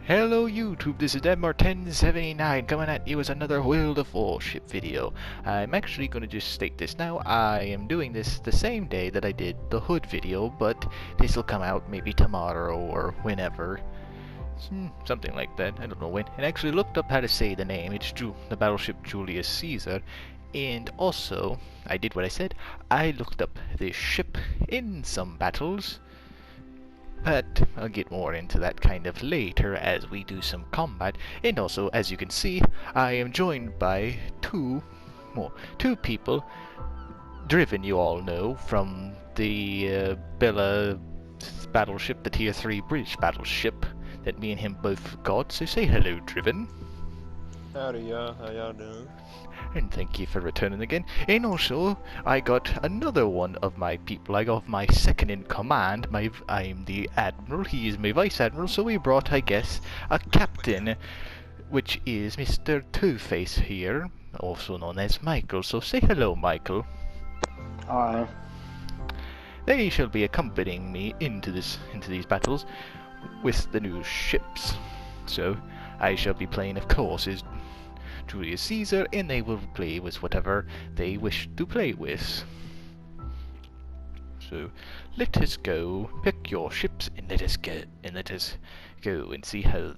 Hello YouTube, this is Denmar1079 coming at you with another World of Warship video. I'm actually going to just state this now. I am doing this the same day that I did the Hood video, but this will come out maybe tomorrow or whenever. Something like that, I don't know when. And I actually looked up how to say the name. It's the battleship Giulio Cesare. And also, I did what I said. I looked up this ship in some battles. But I'll get more into that kind of later as we do some combat. And also, as you can see, I am joined by two people. Driven, you all know, from the Bella battleship, the Tier 3 British battleship that me and him both got. So say hello, Driven. Howdy y'all, how y'all doing? And thank you for returning again. And also, I got another one of my people. I got my second in command. I'm the admiral. He is my vice admiral. So we brought, I guess, a captain, which is Mr. Two-Face here, also known as Michael. So say hello, Michael. Hi. They shall be accompanying me into these battles with the new ships. So I shall be playing, of course, as Julius Caesar, and they will play with whatever they wish to play with. So let us go, pick your ships, and let us go and see how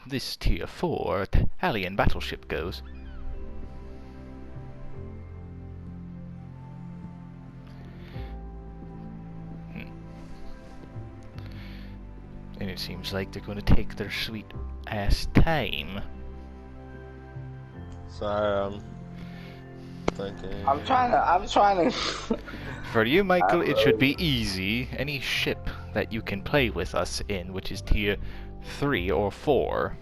this Tier 4 Italian battleship goes. And it seems like they're going to take their sweet ass time. Sorry, I'm thinking. I'm trying to. For you, Michael, it should be easy. Any ship that you can play with us in, which is Tier 3 or 4.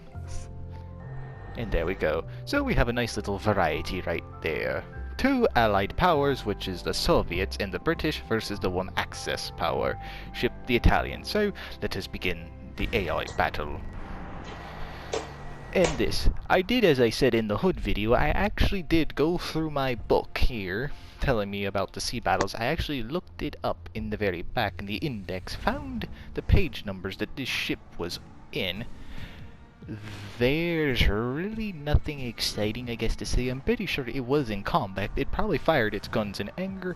And there we go. So we have a nice little variety right there. Two allied powers, which is the Soviets and the British, versus the one Axis power ship, the Italian. So let us begin the AI battle. And this, I did, as I said in the Hood video, I actually did go through my book here, telling me about the sea battles. I actually looked it up in the very back in the index, found the page numbers that this ship was in. There's really nothing exciting, I guess, to say. I'm pretty sure it was in combat. It probably fired its guns in anger,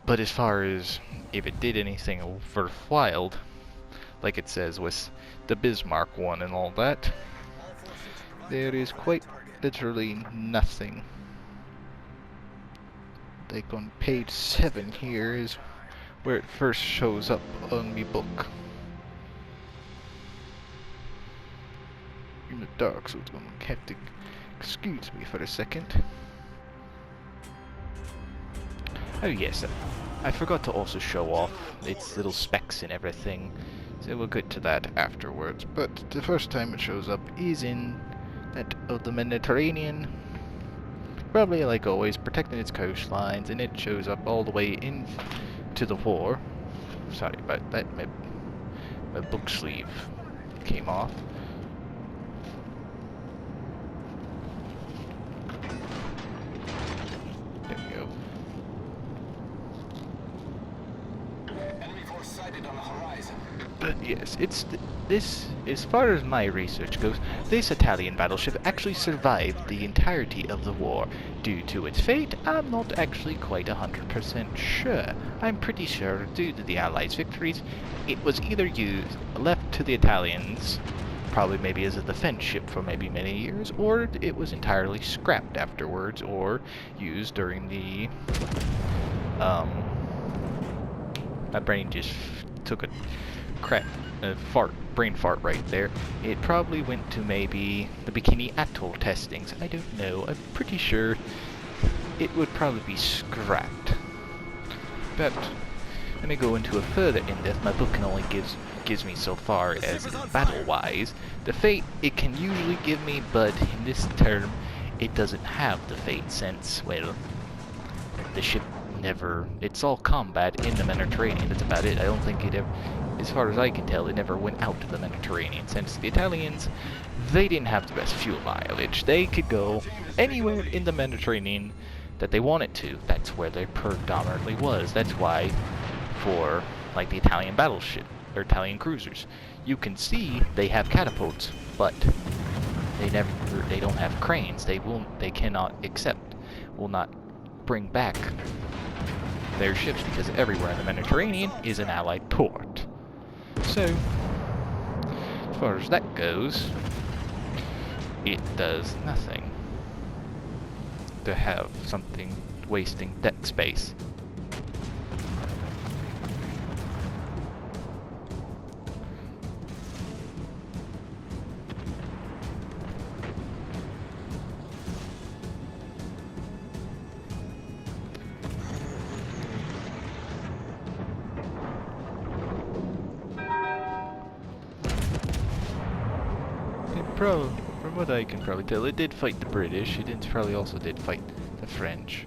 but as far as if it did anything worthwhile, like it says with the Bismarck one and all that, there is quite literally nothing. Like on page 7 here is where it first shows up on me book. In the dark, so it's going to have to excuse me for a second. Oh yes, I forgot to also show off its little specs and everything, so we'll get to that afterwards. But the first time it shows up is in that of the Mediterranean, probably like always protecting its coastlines, and it shows up all the way into the war. Sorry about that, my book sleeve came off. There we go. Enemy force sighted on the horizon. But yes, it's this, as far as my research goes, this Italian battleship actually survived the entirety of the war. Due to its fate, I'm not actually quite 100% sure. I'm pretty sure, due to the Allies' victories, it was either left to the Italians, probably maybe as a defense ship for maybe many years, or it was entirely scrapped afterwards, or used during the, my brain just took a brain fart right there. It probably went to maybe the Bikini Atoll testings. I don't know. I'm pretty sure it would probably be scrapped. But let me go into a further in-depth. My book can only gives me so far as battle-wise. The fate it can usually give me, but in this term, it doesn't have the fate since, well, the ship never. It's all combat in the Mediterranean. That's about it. I don't think it ever. As far as I can tell, it never went out to the Mediterranean, since the Italians, they didn't have the best fuel mileage. They could go anywhere in the Mediterranean that they wanted to. That's where they predominantly was. That's why, for like the Italian battleship, or Italian cruisers, you can see they have catapults, but they don't have cranes. They cannot will not bring back their ships because everywhere in the Mediterranean is an Allied port. So, as far as that goes, it does nothing to have something wasting deck space. From what I can probably tell, it did fight the British. It probably also did fight the French.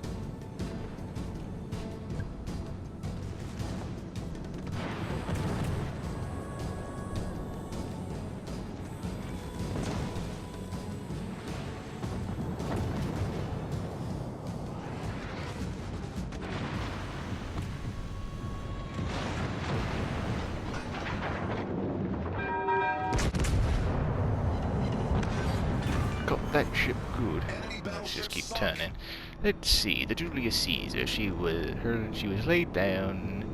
Got that ship good. Let's just keep turning. Let's see, the Giulio Cesare, she was laid down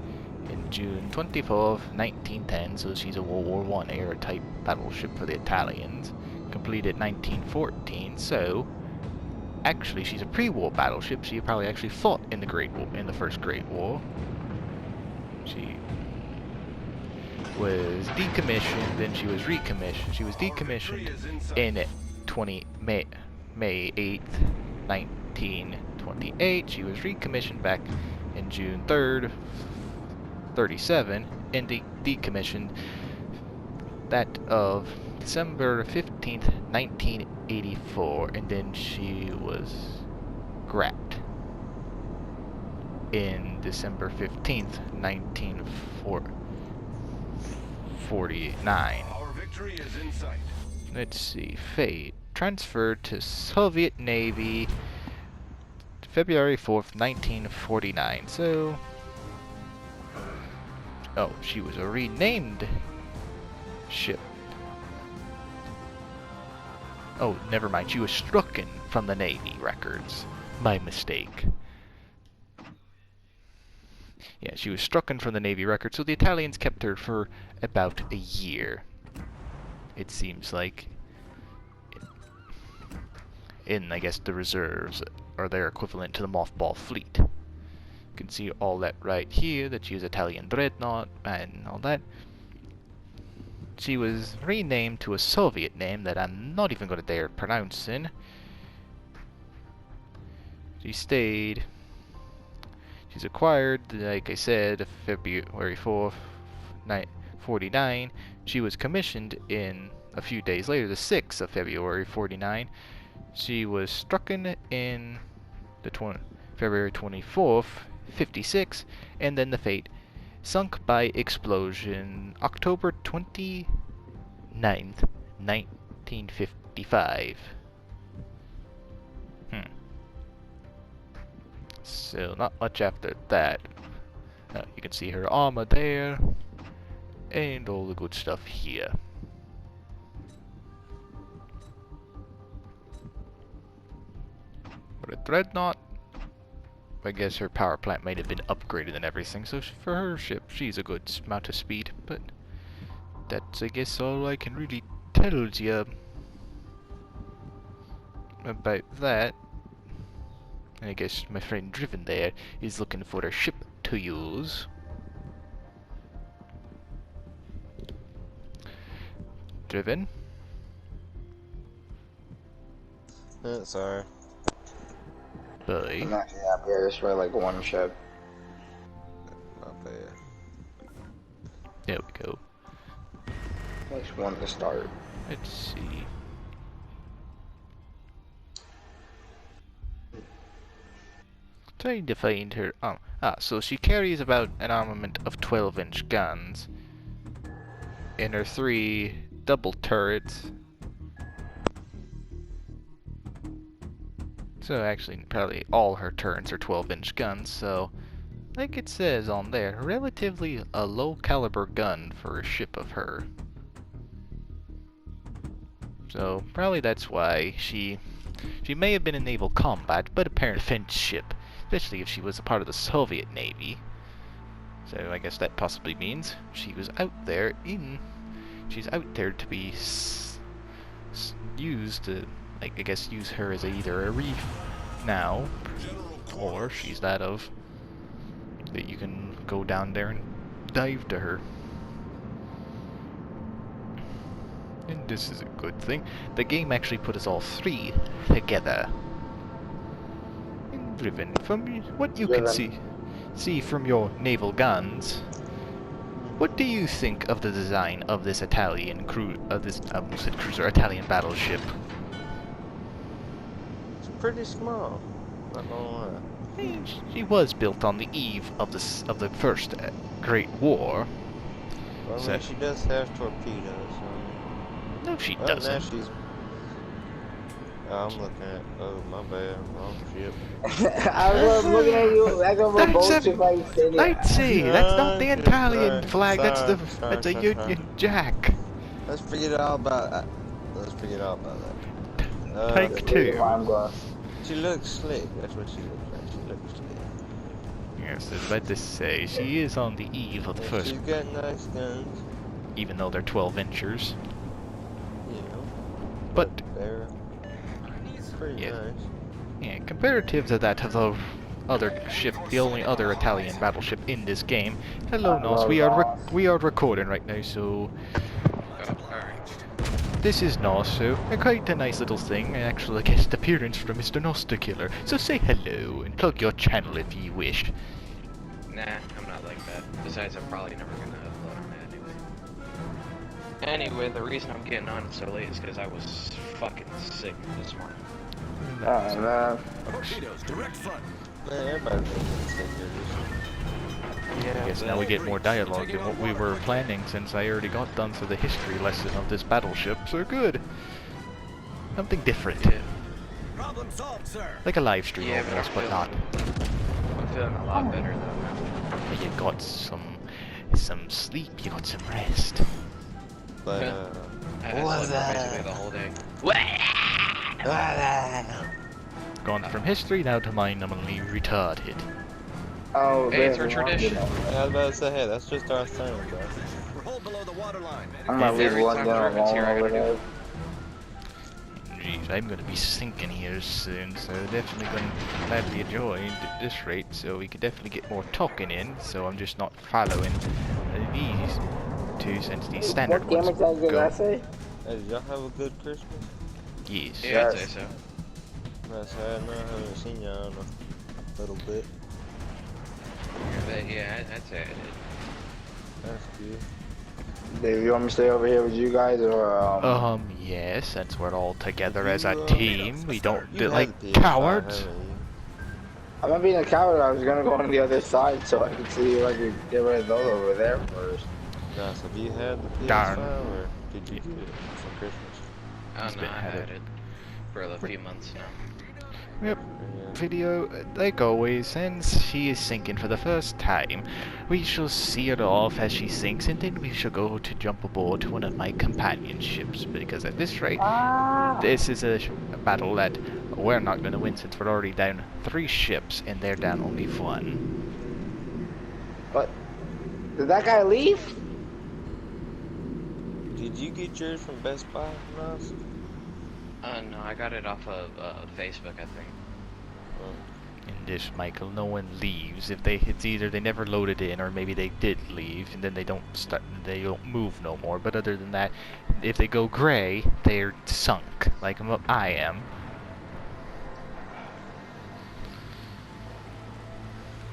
in June 24th, 1910, so she's a World War I era type battleship for the Italians. Completed 1914, so actually she's a pre-war battleship. She probably actually fought in the First Great War. She was decommissioned, then she was recommissioned. She was decommissioned in May 8th, 1928. She was recommissioned back in June 3rd, 37, and decommissioned that of December 15th, 1984, and then she was scrapped in December 15th, 1949. Our victory is in sight. Let's see, fate. Transferred to Soviet Navy February 4th, 1949. So, oh, she was a renamed ship. Oh, never mind. She was stricken from the Navy records by mistake. Yeah, she was stricken from the Navy records, so the Italians kept her for about a year. It seems like in, I guess, the reserves, or their equivalent to the mothball fleet. You can see all that right here, that she was Italian dreadnought and all that. She was renamed to a Soviet name that I'm not even going to dare pronouncing. She's acquired, like I said, February 4th, 1949. She was commissioned in a few days later, the 6th of February 49. She was stricken in the February 24th, 56, and then the Fate sunk by explosion October 29th, 1955. So not much after that. You can see her armor there, and all the good stuff here. But a dreadnought, I guess her power plant might have been upgraded and everything, so for her ship, she's a good amount of speed, but that's, I guess, all I can really tell you about that. I guess my friend Driven there is looking for a ship to use. Driven? Sorry. Boy. I'm actually happy I just read like one ship. Not bad. There we go. At least one to start. Let's see. Trying to find her. So she carries about an armament of 12-inch guns in her 3 double turrets. So actually, probably all her turrets are 12-inch guns. So, like it says on there, relatively a low caliber gun for a ship of her So probably that's why she may have been in naval combat, but a defense ship, especially if she was a part of the Soviet Navy. So I guess that possibly means she was out there she's out there to be used to, like, I guess use her as either a reef now, or she's that you can go down there and dive to her. And this is a good thing. The game actually put us all three together. And driven from what you can see from your naval guns. What do you think of the design of this Italian Italian battleship? It's pretty small. Not gonna lie. She was built on the eve of the First Great War. Well, I mean, she does have torpedoes. No, she Well, doesn't. now she's. Oh, I'm looking at. Oh, my bad. Wrong ship. I was looking at you like I'm a bullshit like sitting. I'd say that's not the Sorry, Italian sorry, flag. That's a sorry. Union Jack. Let's forget all about that. Let's forget all about that. Take two. I'm going. She looks slick. That's what she looks like. She looks slick. Yes, I was about to say, she is on the eve of the And first, she's got nice guns. even though they're 12 inchers. You know. But, They're pretty Yeah. nice. yeah, comparative to that of the other ship, the only other Italian battleship in this game. Hello, Nos. We are recording right now, so this is Nos. So quite a nice little thing. An actual guest appearance from Mr. Noster Killer. So say hello and plug your channel if you wish. Nah, I'm not like that. Besides, I'm probably never gonna upload on that anyway. Anyway, the reason I'm getting on so late is because I was fucking sick this morning. Oh, man. Torpedoes, direct front. Man, everybody's getting sick here. Yeah, I guess now we get more dialogue than what we were planning, since I already got done through the history lesson of this battleship. So good. Something different. Yeah, Problem solved, sir. Like a live stream Yeah, almost, but but not. I'm feeling a lot better though now. You got some sleep, you got some rest. But, I slept basically the whole day. Gone from history now to my nominally retarded. Oh, Hey, it's there's our one, tradition. you know. I was about to say, hey, that's just our thing, bro. We're hold below the waterline. I'm gonna leave Every one time down German's here, I over gotta do there. Jeez, I'm gonna be sinking here soon, so definitely gonna gladly join at this rate, so we could definitely get more talking in, so I'm just not following these two, since these standard What ones damage did I go. say? Hey, did y'all have a good Christmas? Yes. Yeah, I'd Yes. say so. That's sad. No, I haven't seen y'all in a little bit. But yeah, I'd say I did. That's good. Dave, you want me to stay over here with you guys, or Yes, since we're all together as a You, team, we don't You do had like the PS5, cowards. haven't you? I'm not being a coward. I was gonna go on the other side so I could see if I could get rid of those over there first. Guys, have you had the PS5 Darn. or did you get it for Christmas? I It's don't know, been I had had it. it for a few months now. Yep. Yeah. Video, like always, since she is sinking for the first time, we shall see her off as she sinks, and then we shall go to jump aboard one of my companion ships, because at this rate, this is a battle that we're not going to win, since we're already down 3 ships, and they're down only 1. But did that guy leave? Did you get yours from Best Buy, Ross? No, I got it off of Facebook, I think. In this, Michael, no one leaves. It's either they never loaded in, or maybe they did leave, and then they don't move no more. But other than that, if they go gray, they're sunk, like I am.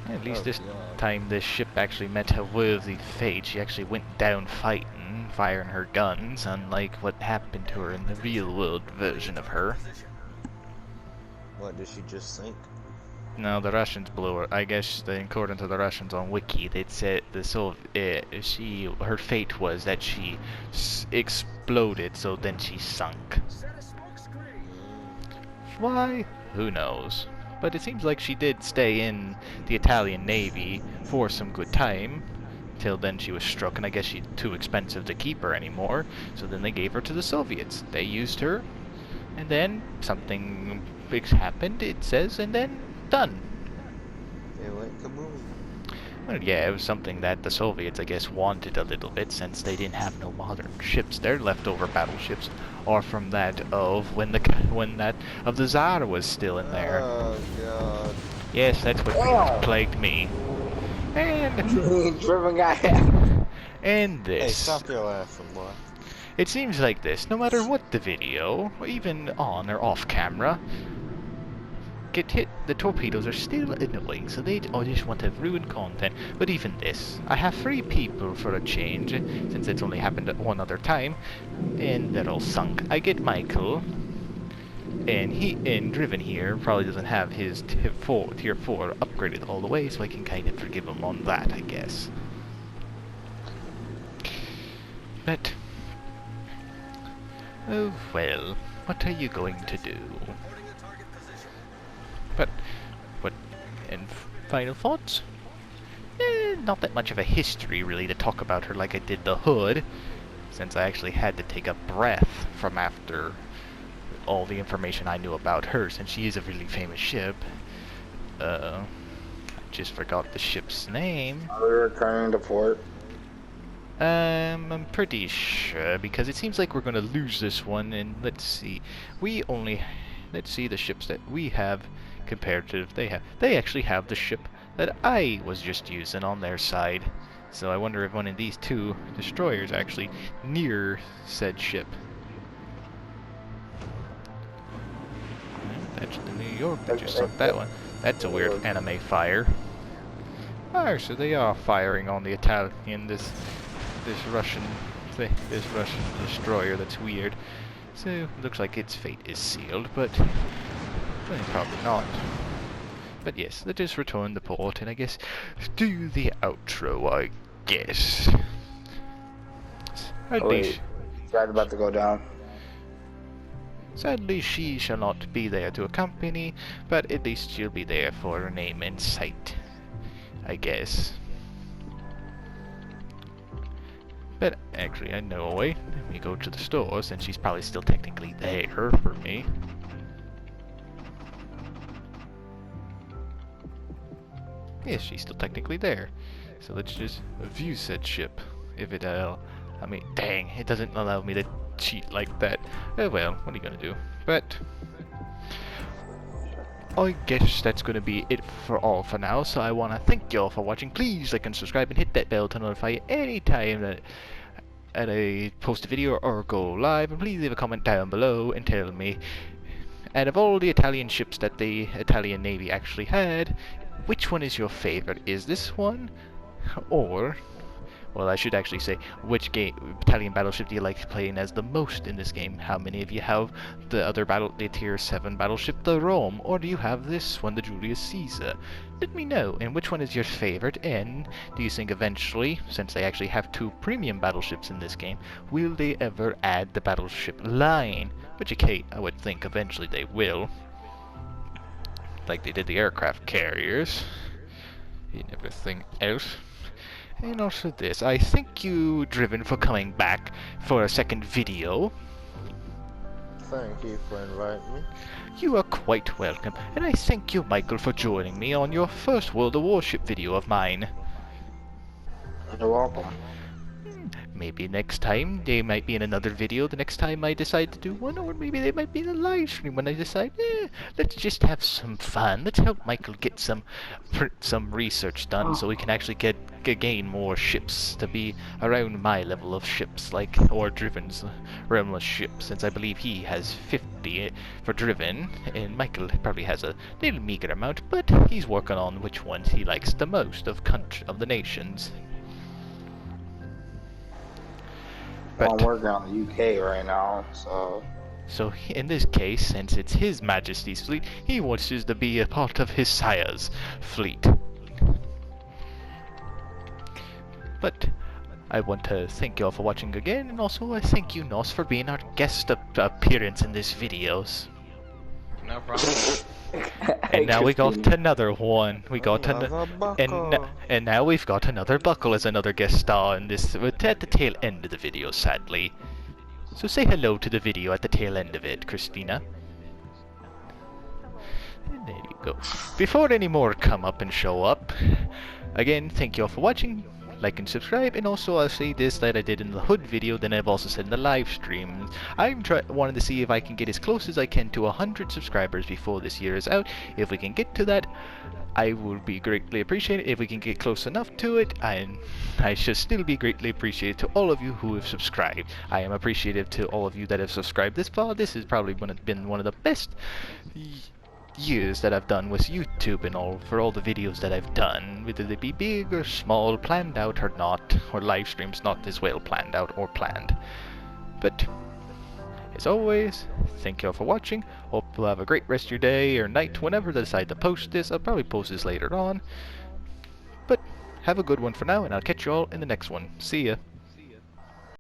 At least this time, this ship actually met a worthy fate. She actually went down fighting, firing her guns, unlike what happened to her in the real-world version of her. What, did she just sink? No, the Russians blew her. I guess, according to the Russians on Wiki, they'd said her fate was that she exploded, so then she sunk. Why? Who knows? But it seems like she did stay in the Italian Navy for some good time, Till then she was struck, and I guess she's too expensive to keep her anymore. So then they gave her to the Soviets. They used her, and then something big happened, it says, and then done. It went kaboom. Well, yeah, it was something that the Soviets, I guess, wanted a little bit, since they didn't have no modern ships. Their leftover battleships are from that of when that of the Tsar was still in there. Oh god. Yes, that's what Damn. plagued me. And Driven guy. and Hey, this. stop your laughing, boy. It seems like this, no matter what the video, or even on or off camera, get hit, the torpedoes are still annoying, so they just want to ruin content. But even this, I have 3 people for a change, since it's only happened at one other time, and they're all sunk. I get Michael, and Driven here probably doesn't have his tier 4 upgraded all the way, so I can kind of forgive him on that, I guess. But, oh well, what are you going to do? But, what, and final thoughts? Not that much of a history, really, to talk about her like I did the Hood, since I actually had to take a breath from after all the information I knew about her, since she is a really famous ship. I just forgot the ship's name. Are we returning to port? I'm pretty sure, because it seems like we're gonna lose this one, and let's see. Let's see the ships that we have compared to they actually have the ship that I was just using on their side. So I wonder if one of these 2 destroyers actually near said ship. That's the New York that just sunk that one. That's a weird anime fire. Oh, so they are firing on the Italian, this Russian destroyer. That's weird. So looks like its fate is sealed, but well, probably not. But yes, let us return the port, and I guess do the outro, I guess. At least, Guy's about to go down. sadly, she shall not be there to accompany, but at least she'll be there for her name and sight, I guess. But actually, I know a way. Let me go to the store, since she's probably still technically there for me. Yes, she's still technically there. So let's just view said ship. If it, I mean, dang, it doesn't allow me to cheat like that. Oh well, what are you gonna do? But I guess that's gonna be it for all for now. So I wanna thank y'all for watching. Please like and subscribe and hit that bell to notify you anytime that I post a video or go live. And please leave a comment down below and tell me, out of all the Italian ships that the Italian Navy actually had, which one is your favorite? Is this one? Or, well, I should actually say, which Italian battleship do you like playing as the most in this game? How many of you have the tier 7 battleship, the Rome? Or do you have this one, the Julius Caesar? Let me know, and which one is your favorite? And do you think eventually, since they actually have 2 premium battleships in this game, will they ever add the battleship line? Which, okay, I would think eventually they will. Like they did the aircraft carriers and everything else. And also this. I thank you, Driven, for coming back for a second video. Thank you for inviting me. You are quite welcome. And I thank you, Michael, for joining me on your first World of Warship video of mine. You're welcome. Maybe next time they might be in another video the next time I decide to do one, or maybe they might be in a live stream when I decide, let's just have some fun. Let's help Michael get some research done so we can actually gain more ships to be around my level of ships, like, or Driven's realmless ships, since I believe he has 50 for Driven, and Michael probably has a little meager amount, but he's working on which ones he likes the most of the nations. Well, I'm working on the UK right now, so... So in this case, since it's His Majesty's fleet, he wants us to be a part of his sire's fleet. But I want to thank you all for watching again, and also I thank you, Nos, for being our guest appearance in these videos. No problem. And now we got Christina. another one. We got Another buckle. and now we've got another buckle as another guest star in this at the tail end of the video, sadly. So say hello to the video at the tail end of it, Christina. And there you go. Before any more come up and show up, again, thank you all for watching. Like and subscribe, and also I'll say this that I did in the hood video, then I've also said in the live stream. I'm wanting to see if I can get as close as I can to 100 subscribers before this year is out. If we can get to that, I would be greatly appreciated. If we can get close enough to it, I should still be greatly appreciated to all of you who have subscribed. I am appreciative to all of you that have subscribed this far. This has probably been one of the best years that I've done with YouTube and all, for all the videos that I've done, whether they be big or small, planned out or not, or live streams not as well planned out or planned. But as always, thank you all for watching. Hope you'll have a great rest of your day or night whenever I decide to post this. I'll probably post this later on. But have a good one for now, and I'll catch you all in the next one. See ya.